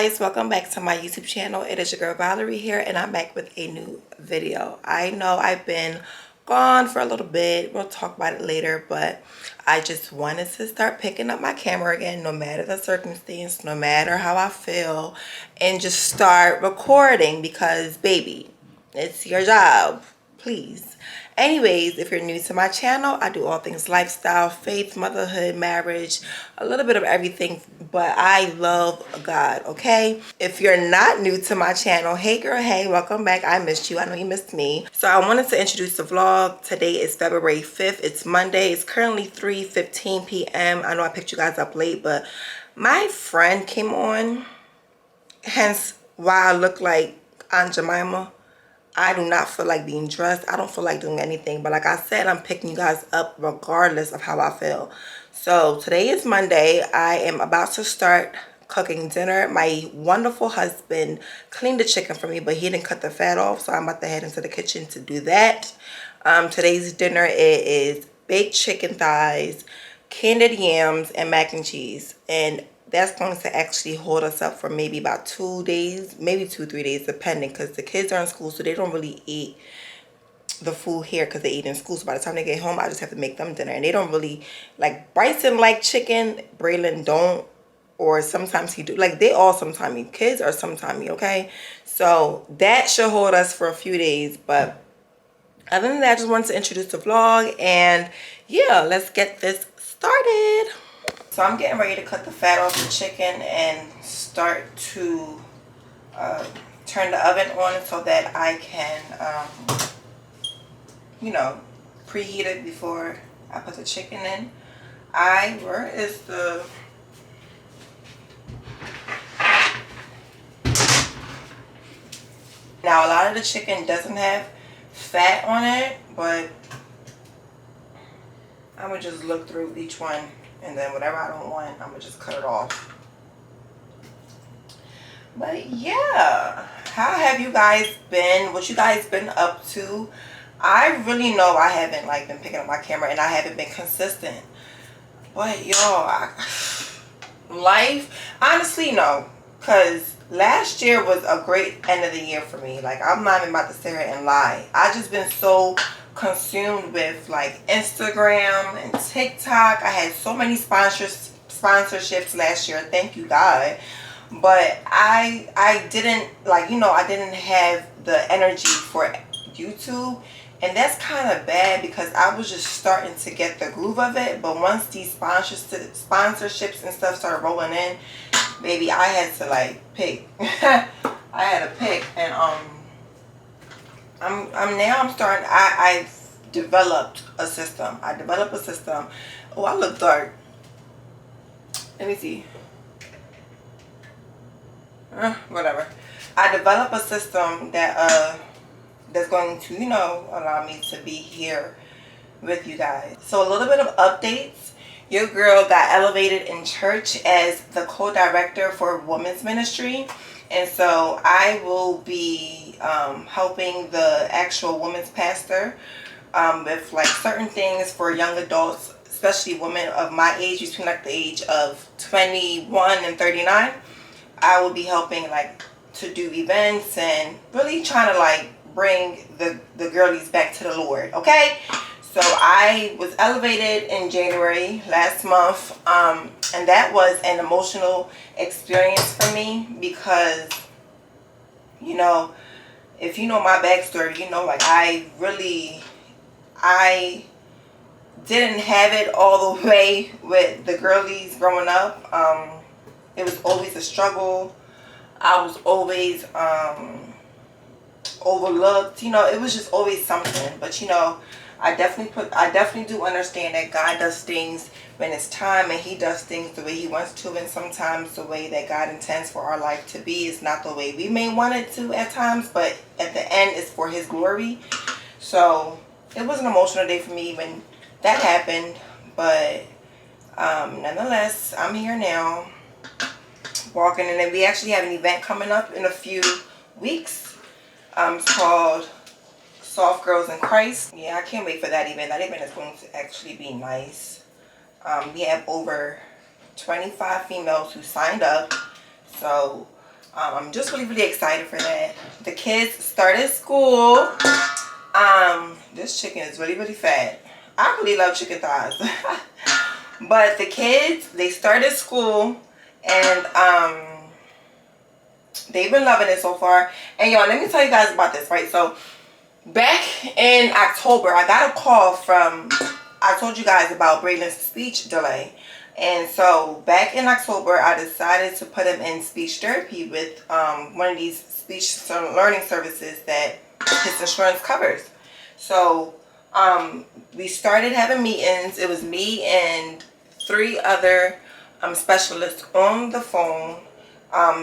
guys, welcome back to my YouTube channel. It is your girl Valerie here, and I'm back with a new video. I know I've been gone for a little bit. We'll talk about it later, but I just wanted to start picking up my camera again, no matter the circumstance, no matter how I feel, and just start recording because baby, it's your job. Please. Anyways, if you're new to my channel, I do all things lifestyle, faith, motherhood, marriage, a little bit of everything, but I love God, okay? If you're not new to my channel, hey girl, hey, welcome back. I missed you. I know you missed me. So I wanted to introduce the vlog. Today is February 5th. It's Monday. It's currently 3:15 p.m. I know I picked you guys up late, but my friend came on, hence why I look like Aunt Jemima. I do not feel like being dressed. I don't feel like doing anything. But like I said, I'm picking you guys up regardless of how I feel. So today is Monday. I am about to start cooking dinner. My wonderful husband cleaned the chicken for me, but he didn't cut the fat off. So I'm about to head into the kitchen to do that. Today's dinner is baked chicken thighs, candied yams, and mac and cheese. And that's going to actually hold us up for maybe about 2 days, maybe 2-3 days, depending, because the kids are in school, so they don't really eat the food here because they eat in school. So by the time they get home, I just have to make them dinner, and they don't really like. Bryson like chicken, Braylon don't, or sometimes he do. Like they all sometimes eat. Kids are sometimes eat. Okay, so that should hold us for a few days. But other than that, I just wanted to introduce the vlog, and yeah, let's get this started. So I'm getting ready to cut the fat off the chicken and start to turn the oven on so that I can, you know, preheat it before I put the chicken in. Where is the... Now a lot of the chicken doesn't have fat on it, but I'm going to just look through each one. And then whatever I don't want, I'm going to just cut it off. But yeah, how have you guys been? What you guys been up to? I really know I haven't like been picking up my camera and I haven't been consistent. But y'all, life, honestly no. Because last year was a great end of the year for me. Like I'm not even about to sit here and lie. I just been so consumed with like Instagram and TikTok. I had so many sponsorships last year, thank you God, but I didn't, like, you know, I didn't have the energy for YouTube, and that's kind of bad because I was just starting to get the groove of it. But once these sponsorships and stuff started rolling in, baby, I had to like pick. I had to pick, and I'm starting. I've developed a system. Oh, I look dark. Let me see. Whatever. I developed a system that that's going to, you know, allow me to be here with you guys. So a little bit of updates. Your girl got elevated in church as the co-director for women's ministry. And so I will be helping the actual women's pastor with like certain things for young adults, especially women of my age, between like the age of 21 and 39. I will be helping like to do events and really trying to like bring the girlies back to the Lord, okay? So I was elevated in January last month, and that was an emotional experience for me because, you know, if you know my backstory, you know, like I didn't have it all the way with the girlies growing up. It was always a struggle. I was always overlooked. You know, it was just always something. But you know, I definitely do understand that God does things when it's time, and he does things the way he wants to, and sometimes the way that God intends for our life to be is not the way we may want it to at times, but at the end it's for his glory. So it was an emotional day for me when that happened, but nonetheless, I'm here now, walking, and then we actually have an event coming up in a few weeks. It's called Soft Girls in Christ. Yeah, I can't wait for that event. That event is going to actually be nice. We have over 25 females who signed up. So I'm just really excited for that. The kids started school. This chicken is really fat. I really love chicken thighs. But the kids, they started school, and they've been loving it so far. And y'all, let me tell you guys about this, right? So back in October, I got a call from, I told you guys about Braylon's speech delay. And so back in October, I decided to put him in speech therapy with one of these speech learning services that his insurance covers. So we started having meetings. It was me and 3 other specialists on the phone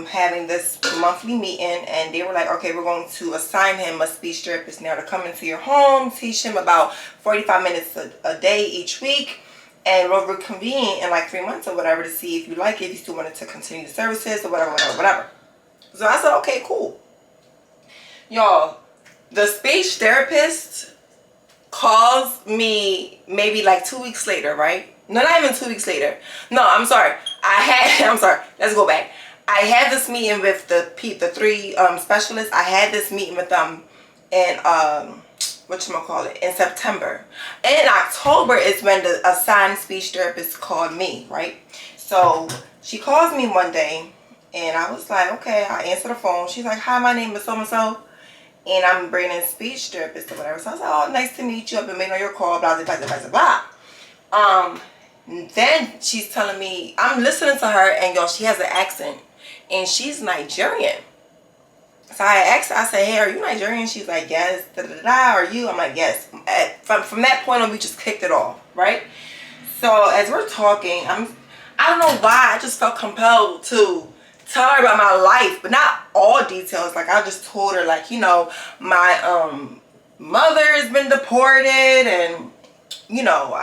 having this monthly meeting, and they were like, okay, we're going to assign him a speech therapist now to come into your home, teach him about 45 minutes a day each week, and we'll reconvene in like 3 months or whatever to see if you like it, if you still wanted to continue the services or whatever. So I said, okay, cool. Y'all, the speech therapist calls me maybe like 2 weeks later, right? No, not even 2 weeks later. No, I'm sorry. I'm sorry. Let's go back. I had this meeting with the 3 specialists. I had this meeting with them in in September. In October is when the assigned speech therapist called me, right? So she calls me one day, and I was like, okay. I answer the phone. She's like, hi, my name is so and so, and I'm bringing in speech therapist or whatever. So I was like, oh, nice to meet you. I've been waiting on your call, blah blah blah blah blah. Then she's telling me, I'm listening to her, and y'all, she has an accent, and she's Nigerian. So I asked her, I said, hey, are you Nigerian? She's like, yes. Da, da, da, da. Are you? I'm like, yes. From that point on, we just kicked it off, right? So as we're talking, I don't know why, I just felt compelled to tell her about my life, but not all details. Like, I just told her, like, you know, my mother has been deported, and you know,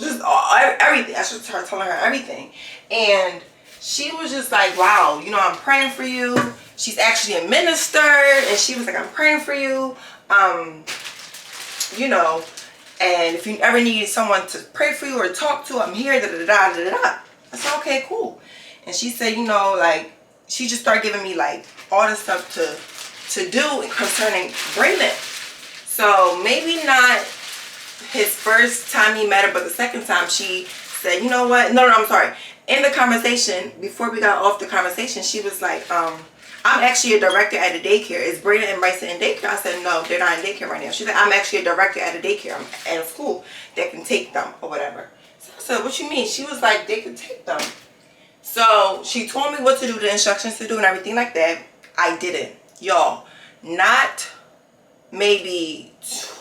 everything. I should start telling her everything. And she was just like, wow, you know, I'm praying for you. She's actually a minister, and she was like, I'm praying for you. You know, and if you ever need someone to pray for you or talk to, I'm here, da da da da da. I said, okay, cool. And she said, you know, like, she just started giving me like all the stuff to do concerning Braylon. So maybe not his first time he met her, but the second time she said, you know what? No, I'm sorry. In the conversation, before we got off the conversation, she was like, I'm actually a director at a daycare. Is Braylon and Bryson in daycare? I said, no, they're not in daycare right now. She said, I'm actually a director at a daycare. I'm at a school that can take them or whatever. So I said, what you mean? She was like, they can take them. So she told me what to do, the instructions to do and everything like that. I did it. Y'all, not maybe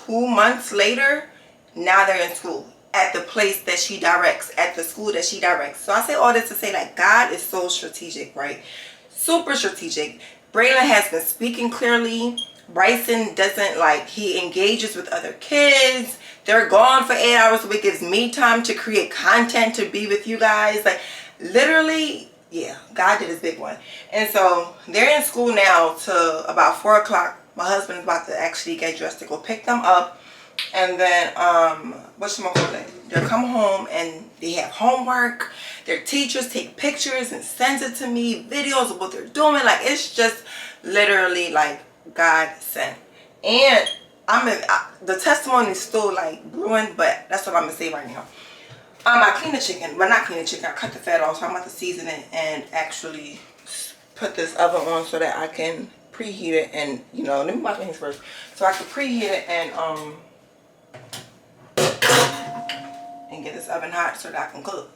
2 months later, now they're in school at the place that she directs, at the school that she directs. So I say all this to say that God is so strategic, right? Super strategic. Braylon has been speaking clearly. Bryson doesn't, like, he engages with other kids. They're gone for 8 hours a week. Gives me time to create content to be with you guys. Like, literally, yeah, God did his big one. And so they're in school now till about 4 o'clock. My husband is about to actually get dressed to go pick them up. And then, they'll come home and they have homework. Their teachers take pictures and sends it to me, videos of what they're doing. Like, it's just literally like God sent. And the testimony is still like brewing, but that's what I'm gonna say right now. I clean the chicken, but not clean the chicken. I cut the fat off, so I'm about to season it and actually put this oven on so that I can preheat it. And you know, let me wash my hands first, so I can preheat it and get this oven hot so that I can cook.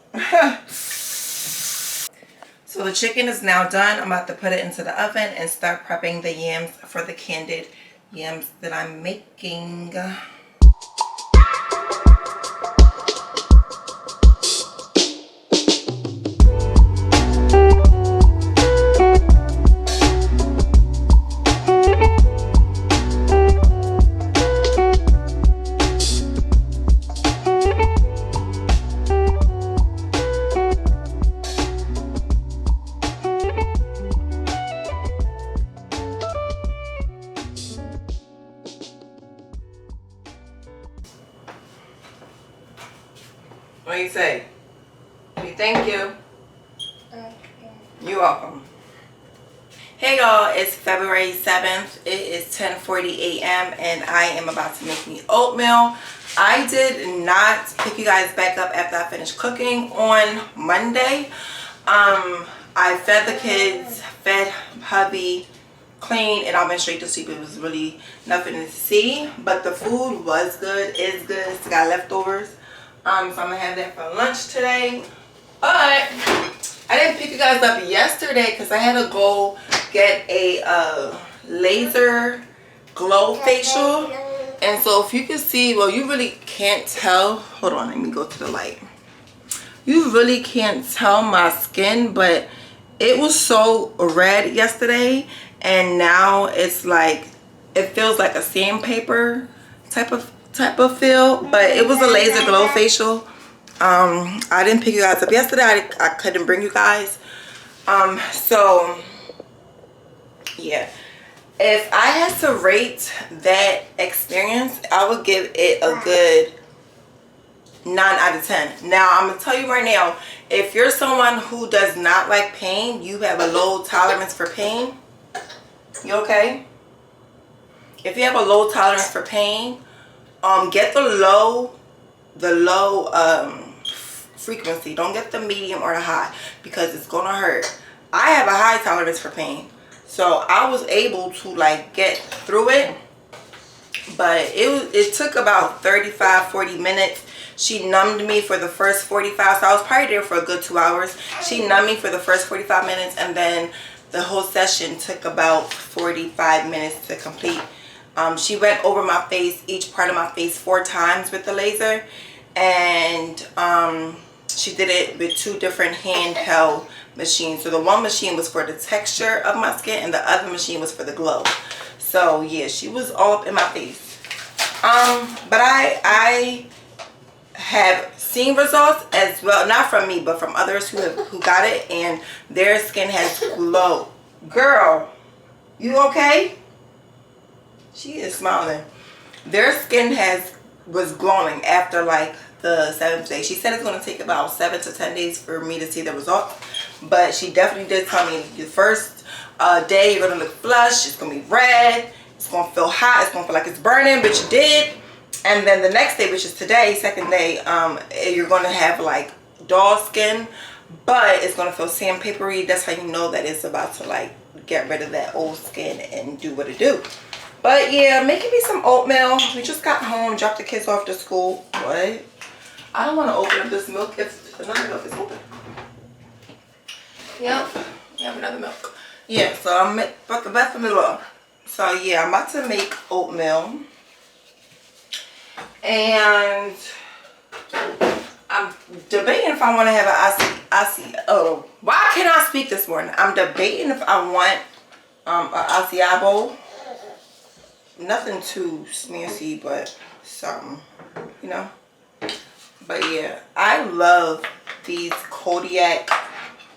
So the chicken is now done. I'm about to put it into the oven and start prepping the yams for the candied yams that I'm making. What do you say? Thank you. You're welcome. Hey y'all, it's February 7th. It is 10:40 a.m. and I am about to make me oatmeal. I did not pick you guys back up after I finished cooking on Monday. I fed the kids, fed hubby, clean, and I went straight to sleep. It was really nothing to see, but the food was good, is good. Still got leftovers. So I'm gonna have that for lunch today. But I didn't pick you guys up yesterday because I had to go get a laser glow facial. And so if you can see, well, you really can't tell. Hold on, let me go to the light. You really can't tell my skin, but it was so red yesterday, and now it's like, it feels like a sandpaper type of feel. But it was a laser glow facial. I didn't pick you guys up yesterday. I couldn't bring you guys. So yeah, if I had to rate that experience, I would give it a good 9 out of 10. Now I'm gonna tell you right now, if you're someone who does not like pain, you have a low tolerance for pain, you okay? If you have a low tolerance for pain, get the low frequency. Don't get the medium or the high, because it's gonna hurt. I have a high tolerance for pain, so I was able to like get through it, but it took about 35-40 minutes. She numbed me for the first 45, so I was probably there for a good 2 hours. She numbed me for the first 45 minutes, and then the whole session took about 45 minutes to complete. She went over my face, each part of my face, 4 times with the laser, and she did it with 2 different handheld machines. So the one machine was for the texture of my skin, and the other machine was for the glow. So yeah, she was all up in my face. But I have seen results as well, not from me, but from others who got it, and their skin has glowed. Girl, you okay? She is smiling. Their skin was glowing after like the 7th day. She said it's going to take about 7 to 10 days for me to see the results, but she definitely did tell me the first day you're going to look flushed, it's going to be red, it's going to feel hot, it's going to feel like it's burning, but you did. And then the next day, which is today, 2nd day, you're going to have like dull skin, but it's going to feel sandpapery. That's how you know that it's about to like get rid of that old skin and do what it do. But yeah, making me some oatmeal. We just got home, dropped the kids off to school. What? I don't want to open up this milk if another milk is open. Yep, we have another milk. Yeah, so I'm about the best of the law. So yeah, I'm about to make oatmeal. And I'm debating if I want to have an why can't I speak this morning? I'm debating if I want an acai bowl. Nothing too smancy, but something, you know. But yeah, I love these Kodiak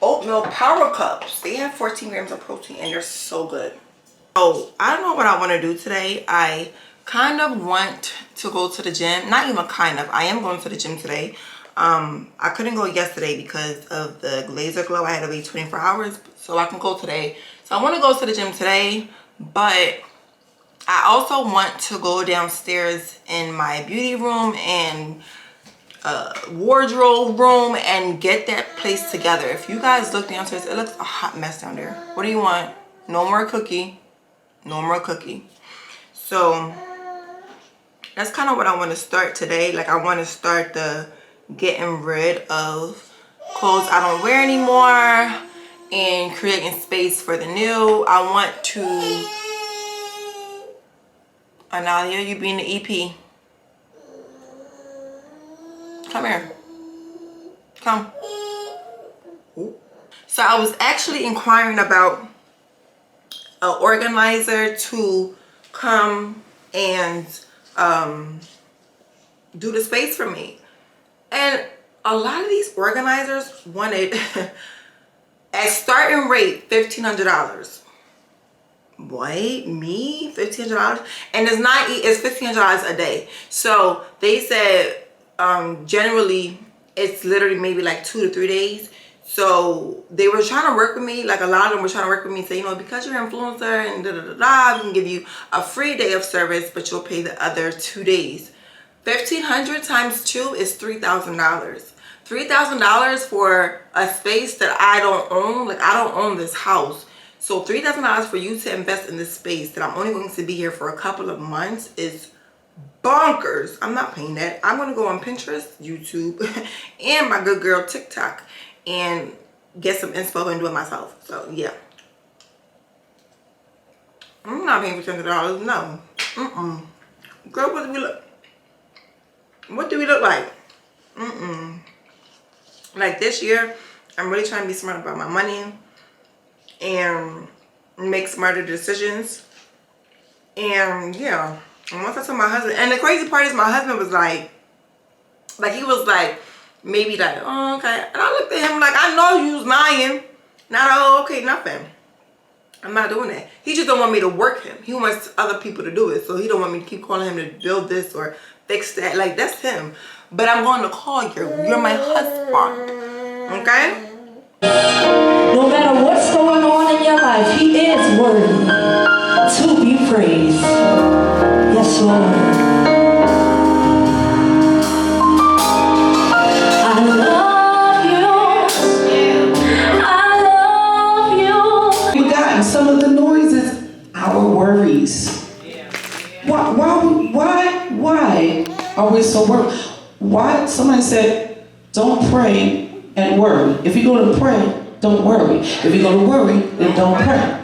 oatmeal power cups. They have 14 grams of protein and they're so good. So I don't know what I want to do today. I kind of want to go to the gym. Not even kind of. I am going to the gym today. I couldn't go yesterday because of the laser glow. I had to wait 24 hours, so I can go today. So I want to go to the gym today, but I also want to go downstairs in my beauty room and wardrobe room and get that place together. If you guys look downstairs, it looks a hot mess down there. What do you want? No more cookie. No more cookie. So that's kind of what I want to start today. Like, I want to start the getting rid of clothes I don't wear anymore and creating space for the new. I want to... Analia, you being the EP. Come here. Come. Ooh. So I was actually inquiring about an organizer to come and do the space for me. And a lot of these organizers wanted at starting rate $1,500. What? Me? $1,500? And it's $1,500 a day. So they said generally it's literally maybe like 2 to 3 days So they were trying to work with me, like a lot of them were trying to work with me, say, you know, because you're an influencer and da da da da, we can give you a free day of service, but you'll pay the other 2 days. 1,500 times 2 is $3,000. $3,000 for a space that I don't own. Like, I don't own this house. So $3,000 for you to invest in this space that I'm only going to be here for a couple of months is bonkers. I'm not paying that. I'm going to go on Pinterest, YouTube, and my good girl TikTok and get some inspo and do it myself. So yeah, I'm not paying for $200. No. Girl, what do we look? What do we look like? Like this year, I'm really trying to be smart about my money and make smarter decisions. And yeah, and once I told my husband, and the crazy part is my husband was like he was like, maybe like, oh, okay. And I looked at him like, I know you was lying. Not, oh, okay, nothing. I'm not doing that. He just don't want me to work him. He wants other people to do it. So he don't want me to keep calling him to build this or fix that. Like, that's him. But I'm going to call you. You're my husband. Okay? No matter what's going on in your life, he is worthy to be praised. Yes, Lord. I love you. I love you. We've gotten some of the noises, our worries. Why are we so worried? Why? Somebody said, don't pray and worry. If you're going to pray, don't worry. If you're going to worry, then don't pray.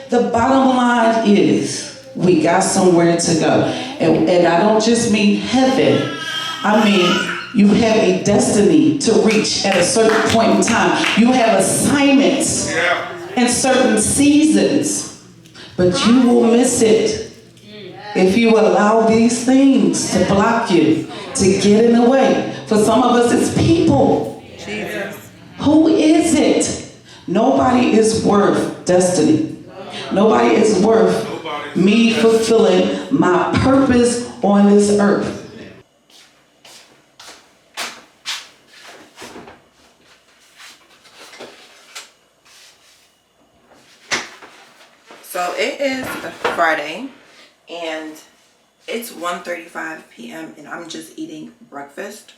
The bottom line is, we got somewhere to go. And I don't just mean heaven. I mean, you have a destiny to reach at a certain point in time. You have assignments in certain seasons, but you will miss it if you allow these things to block you, to get in the way. For some of us, it's people. Jesus. Who is it? Nobody is worth destiny. Nobody is worth me fulfilling my purpose on this earth. So it is Friday and it's 1:35 p.m. and I'm just eating breakfast.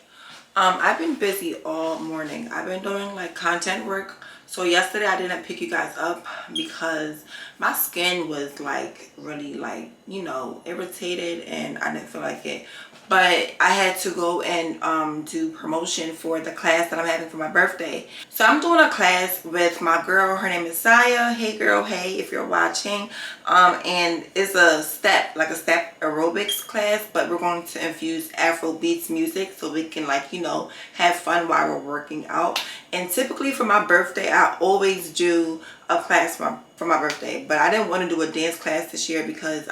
I've been busy all morning. I've been doing like content work. So yesterday I didn't pick you guys up because my skin was like really like, you know, irritated and I didn't feel like it. But I had to go and do promotion for the class that I'm having for my birthday. So I'm doing a class with my girl. Her name is Saya. Hey girl, hey, if you're watching. And it's a step aerobics class, but we're going to infuse Afro beats music so we can, like, you know, have fun while we're working out. And typically for my birthday, I always do a class for my birthday, but I didn't want to do a dance class this year because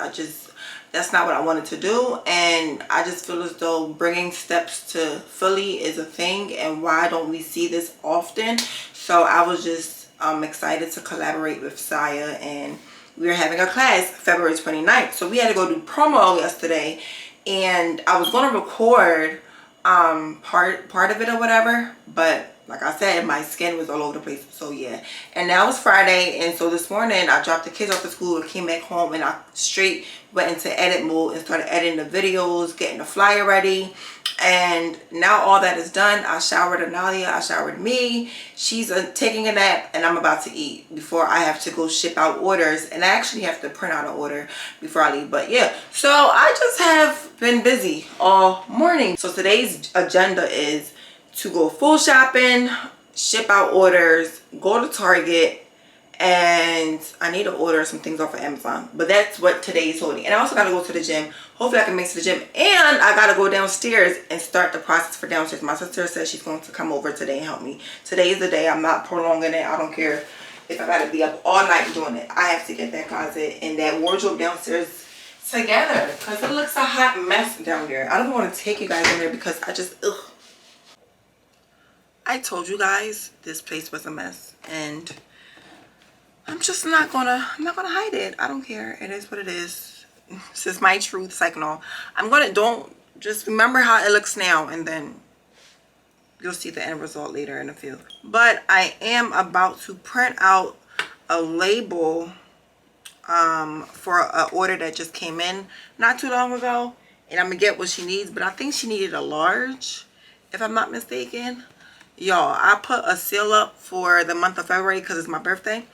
that's not what I wanted to do, and I just feel as though bringing steps to Philly is a thing, and why don't we see this often? So I was just excited to collaborate with Saya, and we were having a class February 29th. So we had to go do promo yesterday, and I was going to record part of it or whatever, but like I said, my skin was all over the place. So yeah, and now it's Friday, and so this morning I dropped the kids off to school and came back home, and I straight went into edit mode and started editing the videos, getting the flyer ready. And now all that is done. I showered Analia, I showered me. She's taking a nap, and I'm about to eat before I have to go ship out orders, and I actually have to print out an order before I leave. But yeah, so I just have been busy all morning. So today's agenda is to go full shopping, ship out orders, go to Target, and I need to order some things off of Amazon. But that's what today is holding. And I also got to go to the gym. Hopefully I can make it to the gym. And I got to go downstairs and start the process for downstairs. My sister says she's going to come over today and help me. Today is the day. I'm not prolonging it. I don't care if I got to be up all night doing it. I have to get that closet and that wardrobe downstairs together, because it looks a hot mess down there. I don't want to take you guys in there because I just, ugh. I told you guys this place was a mess, and I'm just not gonna hide it. I don't care. It is what it is. This is my truth. It's like, no, don't just remember how it looks now, and then You'll see the end result later in a few. But I am about to print out a label for an order that just came in not too long ago, and I'm gonna get what she needs, but I think she needed a large, if I'm not mistaken. Y'all, I put a sale up for the month of February because it's my birthday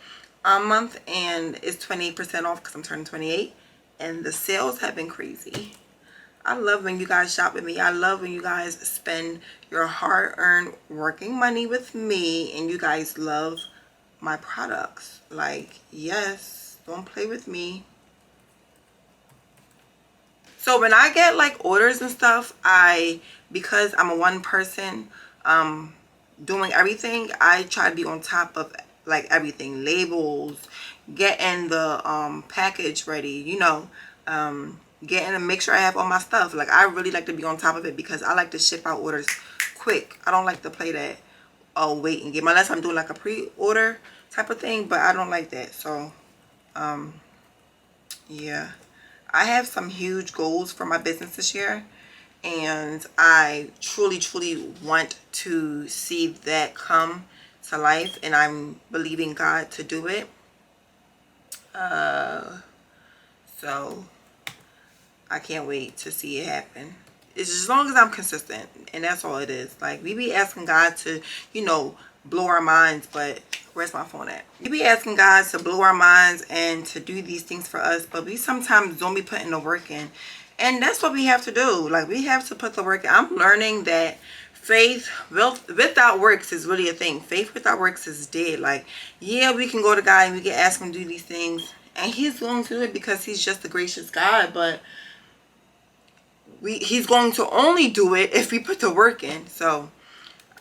month, and it's 28% off because I'm turning 28, and the sales have been crazy. I love when you guys shop with me. I love when you guys spend your hard-earned working money with me, and you guys love my products. Like, yes, don't play with me. So when I get like orders and stuff, because I'm a one person doing everything, I try to be on top of like everything, labels, getting the package ready, you know, getting to make sure I have all my stuff. Like, I really like to be on top of it because I like to ship out orders quick. I don't like to play that, oh, wait and get, unless I'm doing like a pre-order type of thing, but I don't like that. So yeah, I have some huge goals for my business this year, and I truly want to see that come to life, and I'm believing God to do it. So I can't wait to see it happen. It's as long as I'm consistent, and that's all it is. Like, we be asking God to, you know, blow our minds, but where's my phone at? We be asking God to blow our minds and to do these things for us, but we sometimes don't be putting the work in. And that's what we have to do. Like, we have to put the work in. I'm learning that faith without works is really a thing. Faith without works is dead. Like, yeah, we can go to God and we can ask him to do these things, and he's going to do it because he's just a gracious God, but he's going to only do it if we put the work in. So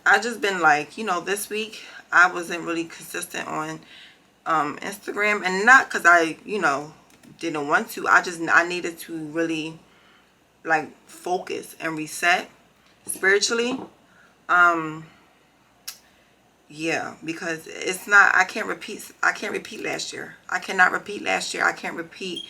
I just been like, you know, this week I wasn't really consistent on Instagram, and not because I, you know, didn't want to. I needed to really like focus and reset spiritually. Yeah, because it's not, I can't repeat last year. I cannot repeat last year. I can't repeat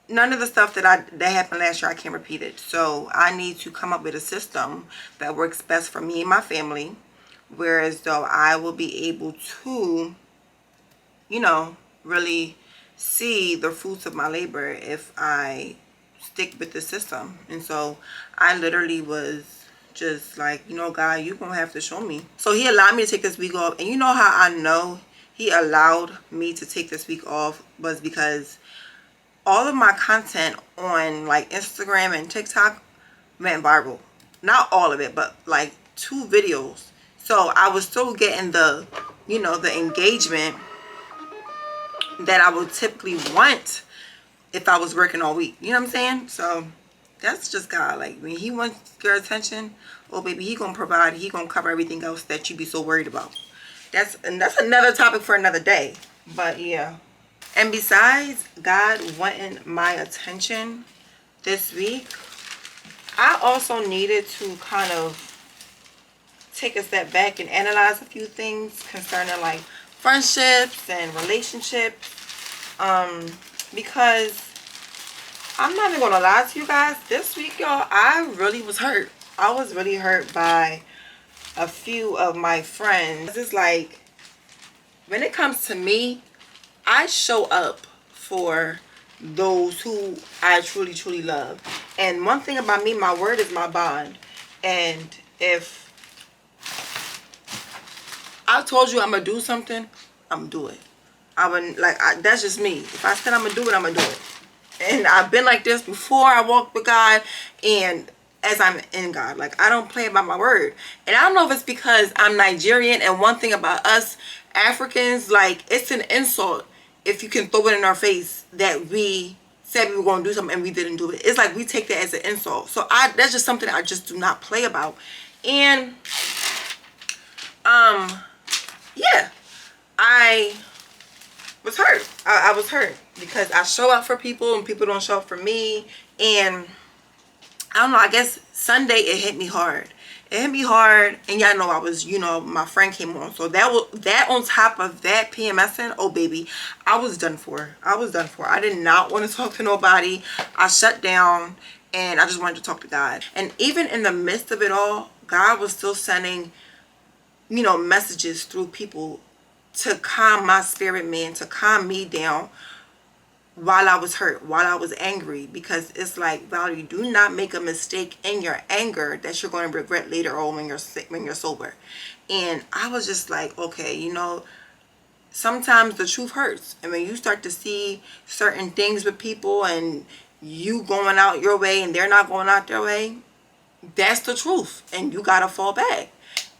none of the stuff that happened last year. I can't repeat it. So I need to come up with a system that works best for me and my family, whereas though I will be able to, you know, really see the fruits of my labor if I stick with the system. And so I literally was just like, you know, God, you're gonna have to show me. So he allowed me to take this week off, and you know how I know he allowed me to take this week off was because all of my content on like Instagram and TikTok went viral. Not all of it, but like 2 videos. So I was still getting the, you know, the engagement that I would typically want if I was working all week. You know what I'm saying? So that's just God. Like, when he wants your attention, oh baby, he gonna provide. He gonna cover everything else that you be so worried about. That's another topic for another day. But yeah. And besides God wanting my attention this week, I also needed to kind of take a step back and analyze a few things concerning like friendships and relationships. Because I'm not even gonna lie to you guys, this week, y'all, I really was hurt. I was really hurt by a few of my friends. It's like, when it comes to me, I show up for those who I truly love. And one thing about me, my word is my bond. And if I told you I'm gonna do something, I'm gonna do it. I wouldn't, like, that's just me. If I said I'm gonna do it, I'm gonna do it. And I've been like this before I walked with God, and as I'm in God, like, I don't play about my word. And I don't know if it's because I'm Nigerian, and one thing about us Africans, like, it's an insult if you can throw it in our face that we said we were going to do something and we didn't do it. It's like we take that as an insult. So that's just something I just do not play about. And yeah, I was hurt. I was hurt because I show up for people and people don't show up for me. And I don't know, I guess Sunday it hit me hard. It hit me hard, and y'all know I was, you know, my friend came on. So that on top of that PMSing, oh baby, I was done for. I was done for. I did not want to talk to nobody. I shut down, and I just wanted to talk to God. And even in the midst of it all, God was still sending, you know, messages through people to calm my spirit, man, to calm me down while I was hurt, while I was angry. Because it's like, Valerie, do not make a mistake in your anger that you're going to regret later on when you're sick, when you're sober. And I was just like, okay, you know, sometimes the truth hurts. And when you start to see certain things with people and you going out your way and they're not going out their way, that's the truth. And you gotta fall back.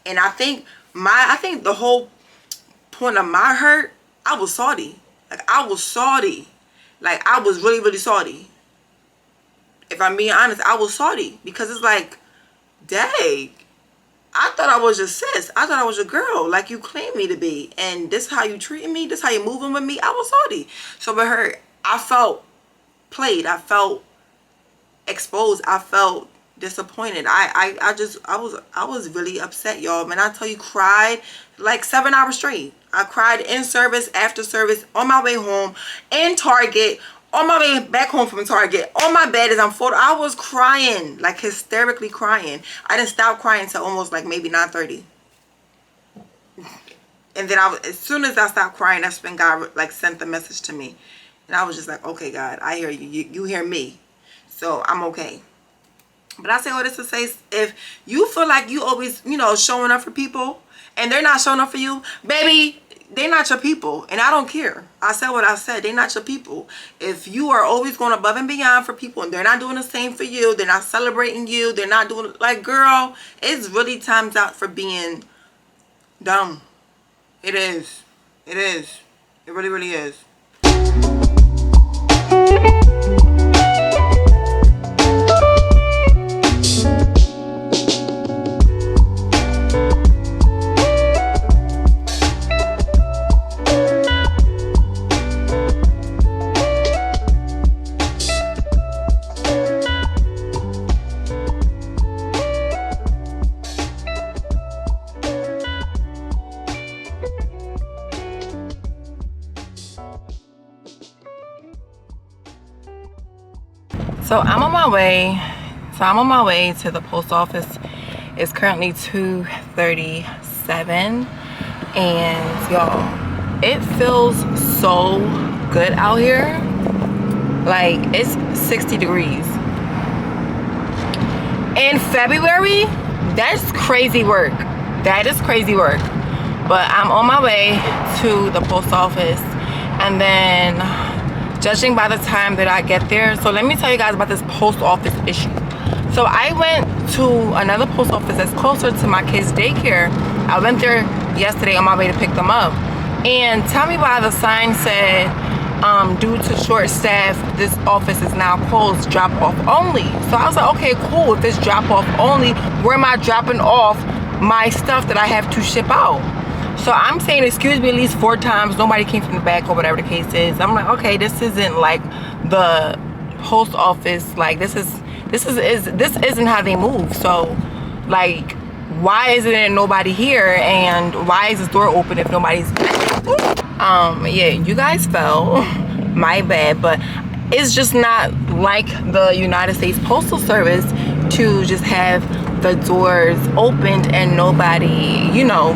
And I think the whole point of my hurt, I was salty. Like, I was salty. Like, I was really, really salty. If I'm being honest, I was salty. Because it's like, dang, I thought I was your sis. I thought I was your girl, like you claimed me to be. And this how you treating me? This how you moving with me? I was salty. So with her, I felt played. I felt exposed. I felt disappointed. I was really upset, y'all. Man, I tell you, cried like 7 hours straight. I cried in service, after service, on my way home, in Target, on my way back home from Target, on my bed as I'm folded. I was crying, like hysterically crying. I didn't stop crying until almost like maybe 9:30. And then as soon as I stopped crying, that's when God like sent the message to me. And I was just like, okay, God, I hear you. You hear me. So I'm okay. But I say all this to say, if you feel like you always, you know, showing up for people and they're not showing up for you, baby, they're not your people. And I don't care. I said what I said. They're not your people. If you are always going above and beyond for people and they're not doing the same for you, they're not celebrating you, they're not doing, like, girl, it's really times out for being dumb. It is. It is. It really, really is. So I'm on my way to the post office. It's currently 2:37, and y'all, it feels so good out here. Like, it's 60 degrees in February. That's crazy work. That is crazy work. But I'm on my way to the post office, and then judging by the time that I get there, so let me tell you guys about this post office issue. So I went to another post office that's closer to my kids' daycare. I went there yesterday on my way to pick them up, and tell me why the sign said, due to short staff, this office is now closed, drop off only. So I was like, okay, cool. If it's drop off only, where am I dropping off my stuff that I have to ship out? So I'm saying excuse me at least 4 times. Nobody came from the back or whatever the case is. I'm like, okay, this isn't like the post office. Like, this isn't how they move. So, like, why isn't there nobody here, and why is this door open if nobody's yeah, you guys fell. My bad. But it's just not like the United States Postal Service to just have the doors opened and nobody, you know,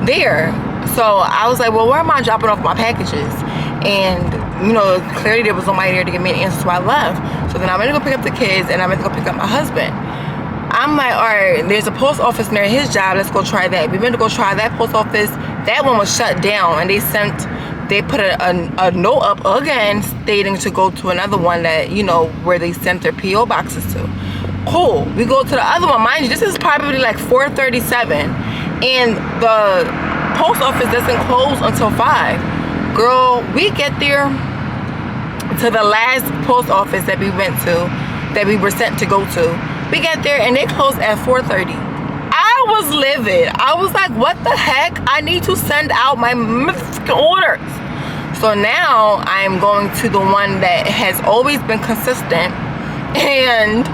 there. So I was like, well, where am I dropping off my packages? And, you know, clearly there was nobody there to give me an answer, so I left. So then I went to go pick up the kids, and I went to go pick up my husband. I'm like, all right, there's a post office near his job, let's go try that. We went to go try that post office. That one was shut down, and they put a note up again stating to go to another one that, you know, where they sent their PO boxes to. Cool. We go to the other one. Mind you, this is probably like 4:37, and the post office doesn't close until 5. Girl, we get there to the last post office that we went to, that we were sent to go to. We get there and they close at 4:30. I was livid. I was like, what the heck? I need to send out my orders. So now I'm going to the one that has always been consistent, and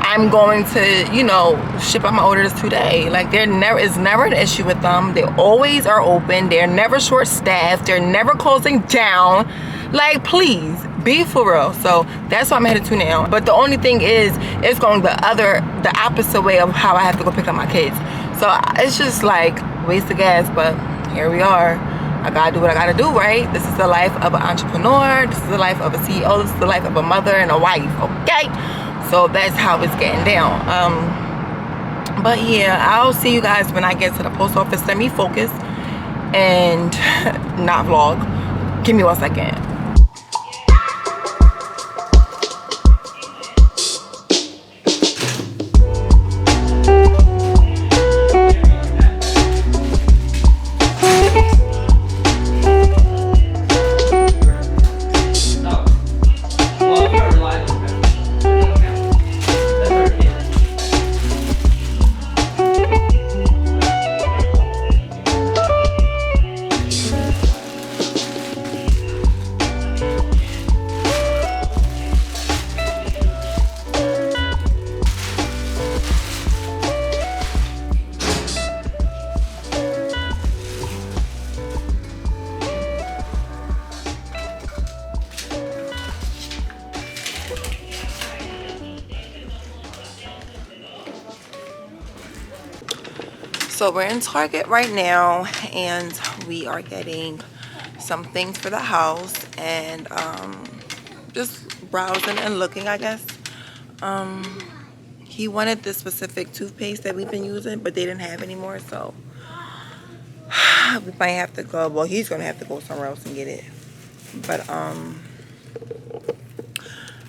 I'm going to, you know, ship out my orders today. Like, there is never an issue with them. They always are open. They're never short-staffed. They're never closing down. Like, please, Be for real. So that's why I'm headed to now. But the only thing is, it's going the opposite way of how I have to go pick up my kids. So it's just like waste of gas, but here we are. I gotta do what I gotta do, right? This is the life of an entrepreneur. This is the life of a CEO. This is the life of a mother and a wife, okay? So that's how it's getting down. But yeah, I'll see you guys when I get to the post office. Let me focus and not vlog. Give me 1 second. So we're in Target right now, and we are getting some things for the house, and just browsing and looking, I guess. He wanted this specific toothpaste that we've been using, but they didn't have anymore, so we might have to go. Well, he's gonna have to go somewhere else and get it. But I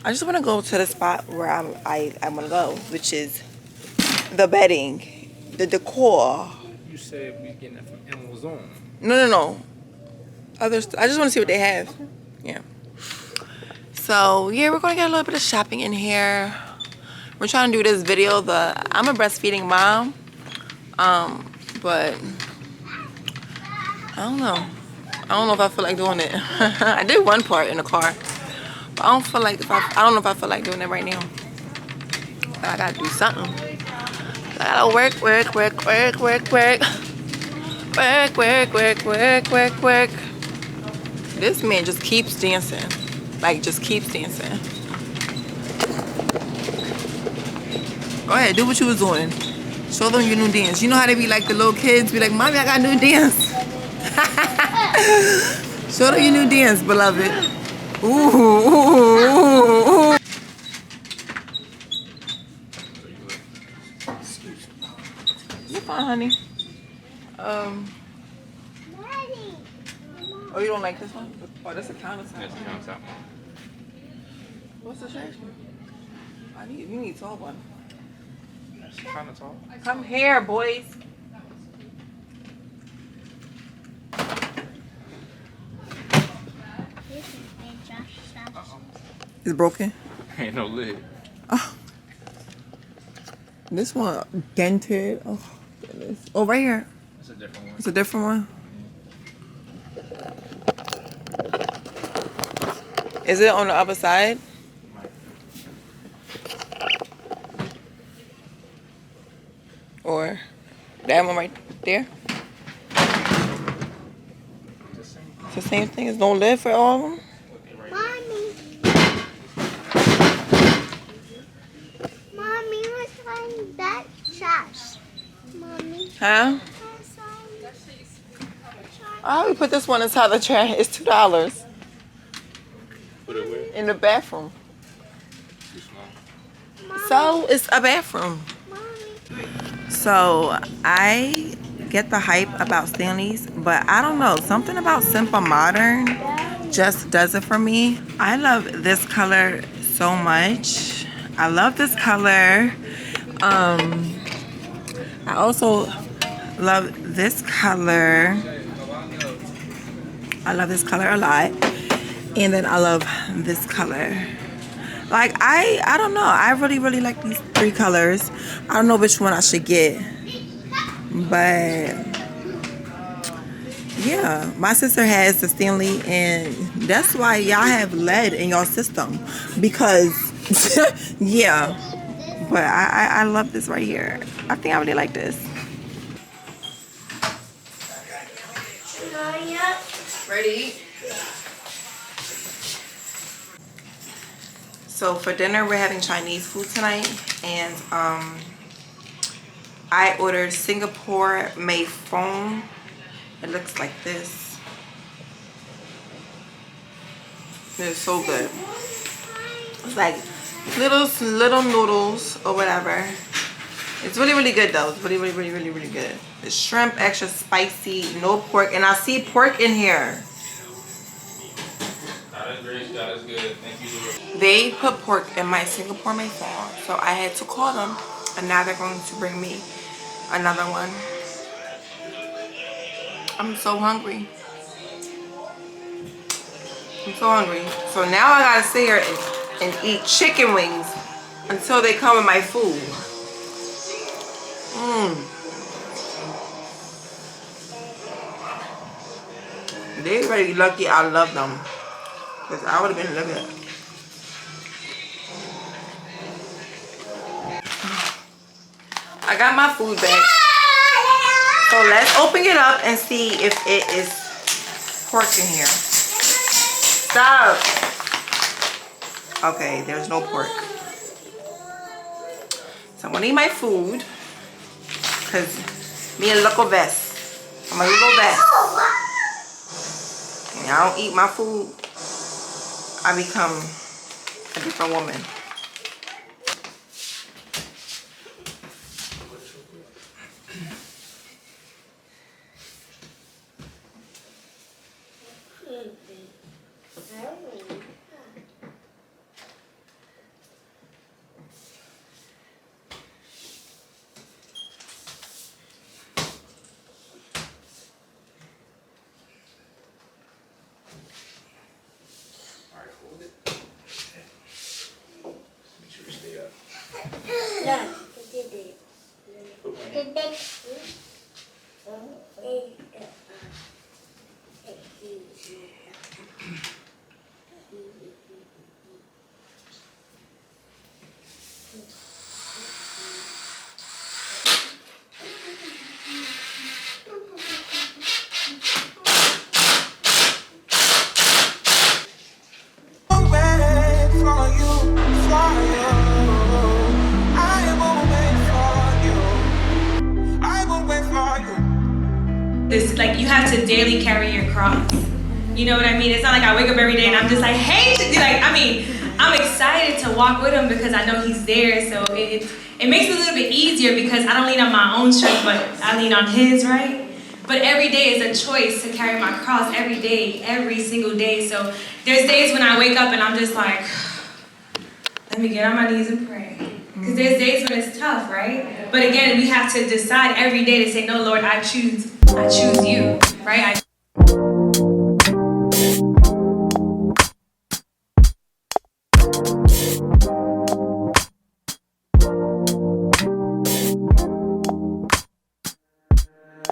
just want to go to the spot where I want to go, which is the bedding. The decor. You said we getting that from Amazon. No. I just want to see what they have. Yeah. So yeah, we're gonna get a little bit of shopping in here. We're trying to do this video. I'm a breastfeeding mom. But I don't know. I don't know if I feel like doing it. I did one part in the car, but I don't feel like I don't know if I feel like doing it right now. But I gotta do something. I gotta work. This man just keeps dancing. Like, just keeps dancing. Go ahead, do what you was doing. Show them your new dance. You know how they be like, the little kids be like, Mommy, I got a new dance. Show them your new dance, beloved. Ooh. You're fine, honey. Oh, you don't like this one? Oh, that's a countertop. That's a countertop. What's the trash? You need a tall one. That's kind of tall. Come here, boys. It's broken. Ain't no lid. Oh. This one dented. Oh goodness. Oh, right here. It's a different one. It's a different one. Is it on the other side? Or that one right there? It's the same thing. It's no lid for all of them? Mommy, what's find that trash? Mommy. Huh? Oh, we put this one inside the trash. It's $2 Put it where? in the bathroom. Too small. So it's a bathroom. So I get the hype about Stanley's, but I don't know, something about Simple Modern just does it for me. I love this color so much. I love this color. I also love this color. I love this color a lot. And then I love this color. Like, I don't know. I really like these three colors. I don't know which one I should get. But yeah, my sister has the Stanley, and that's why y'all have lead in your system. Because yeah. But I love this right here. I think I really like this. Ready? So for dinner, we're having Chinese food tonight, and I ordered Singapore made phone. It looks like this. It's so good. It's like little noodles or whatever. It's really, really good though. It's really, really, really, really, really good. The shrimp, extra spicy, no pork, and I see pork in here. God is grace, God is good. Thank you, Lord. They put pork in my Singapore made phone, so I had to call them, and now they're going to bring me another one. I'm so hungry. I'm so hungry. So now I gotta sit here and eat chicken wings until they come with my food. They really lucky I love them, because I would have been living. I got my food back. So let's open it up and see if it is pork in here. Stop. Okay, there's no pork. So I'm gonna eat my food, because me a little vest. I'm a little vest. And I don't eat my food, I become a different woman. This, like, you have to daily carry your cross. You know what I mean? It's not like I wake up every day and I'm just like, hey, like, I mean, I'm excited to walk with him because I know he's there. So it makes it a little bit easier because I don't lean on my own strength, but I lean on his, right? But every day is a choice to carry my cross every day, every single day. So there's days when I wake up and I'm just like, let me get on my knees and pray. Because there's days when it's tough, right? But again, we have to decide every day to say, no, Lord, I choose you, right?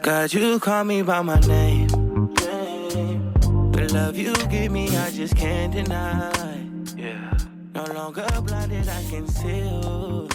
God, you call me by my name. The love you give me, I just can't deny. Yeah. No longer blinded, I can see you.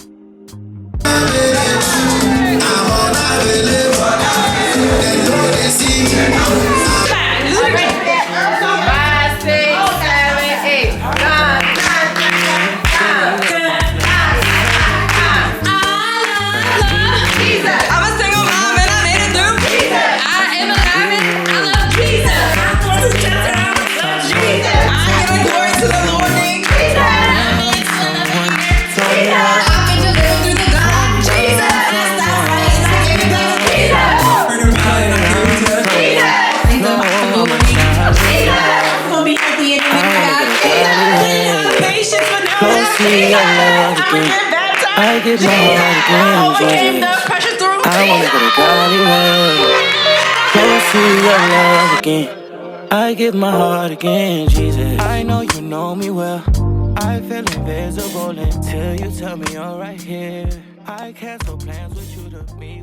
I get my heart again, I wanna go to Godly way. Close to your love again, I give my heart again, Jesus. I know you know me well, I feel invisible until you tell me you're right here. I cancel plans with you to meet.